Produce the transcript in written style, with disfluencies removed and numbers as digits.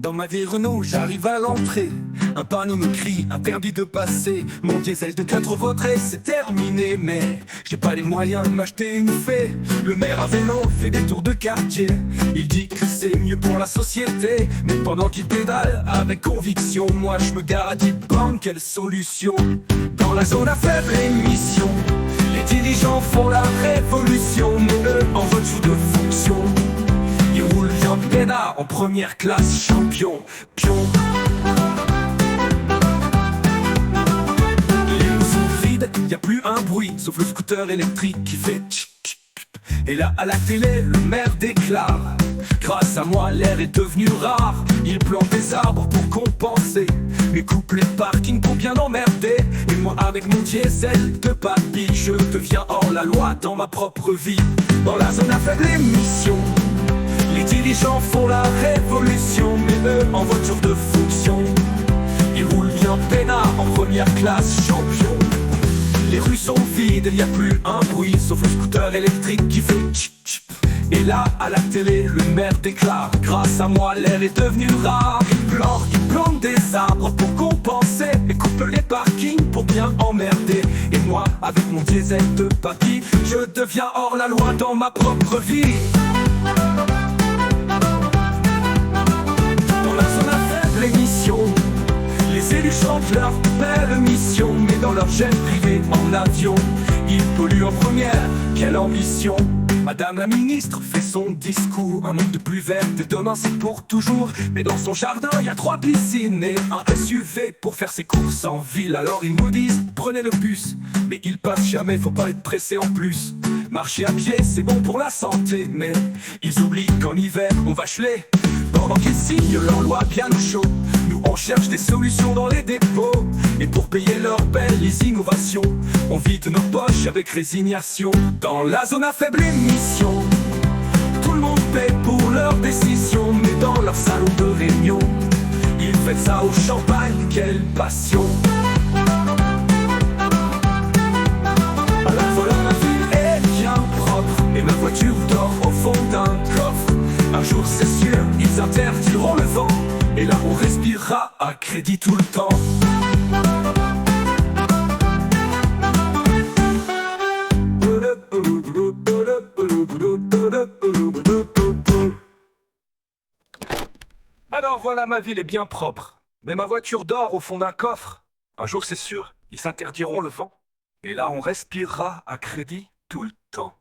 Dans ma vie Renault, j'arrive à l'entrée. Un panneau me crie, interdit de passer. Mon diesel de 4 vaudrait, c'est terminé. Mais j'ai pas les moyens de m'acheter une fée. Le maire à vélo fait des tours de quartier. Il dit que c'est mieux pour la société. Mais pendant qu'il pédale avec conviction, moi je me gare à 10 bornes, quelle solution? Dans la zone à faible émission, les dirigeants font la révolution. Mais eux en voiture de fonction, ils roulent bien peinard en première classe, champion, pion. Les rues sont vides, y a plus un bruit, sauf le scooter électrique qui fait tch tch. Et là à la télé, le maire déclare: grâce à moi l'air est devenu rare. Il plante des arbres pour compenser, mais coupe les parkings pour bien emmerder. Et moi avec mon diesel de papy, je deviens hors la loi dans ma propre vie. Dans la zone à faible émission, les dirigeants font la révolution. Mais eux en voiture de fonction, ils roulent bien peinard en première classe, champion. Les rues sont vides, y a plus un bruit, sauf le scooter électrique qui fait tch tch. Et là, à la télé, le maire déclare: grâce à moi, l'air est devenu rare. Il plante des arbres pour compenser, et coupe les parkings pour bien emmerder. Et moi, avec mon diesel de papy, je deviens hors la loi dans ma propre vie. Dans la zone à faible émission, les élus chantent leur belle mission. Mais dans leur jet privé en avion, ils polluent en première, quelle ambition! Madame la ministre fait son discours: un monde plus vert et demain c'est pour toujours. Mais dans son jardin y a 3 piscines et un SUV pour faire ses courses en ville. Alors ils nous disent: prenez le bus. Mais ils passent jamais, faut pas être pressé en plus. Marcher à pied c'est bon pour la santé, mais ils oublient qu'en hiver on va geler. Pendant qu'ils signent leur loi bien au chaud, nous on cherche des solutions dans les dépôts. Et pour payer leurs belles innovations, on vide nos poches avec résignation. Dans la zone à faible émission, tout le monde paie pour leurs décisions. Mais dans leur salon de réunion, ils fêtent ça au champagne, quelle passion! À la fois ma ville est bien propre, et ma voiture dort au fond d'un coffre. Un jour c'est sûr, ils interdiront le vent, et là on respirera à crédit tout le temps. Alors voilà, ma ville est bien propre, mais ma voiture dort au fond d'un coffre. Un jour c'est sûr, ils s'interdiront le vent, et là on respirera à crédit tout le temps.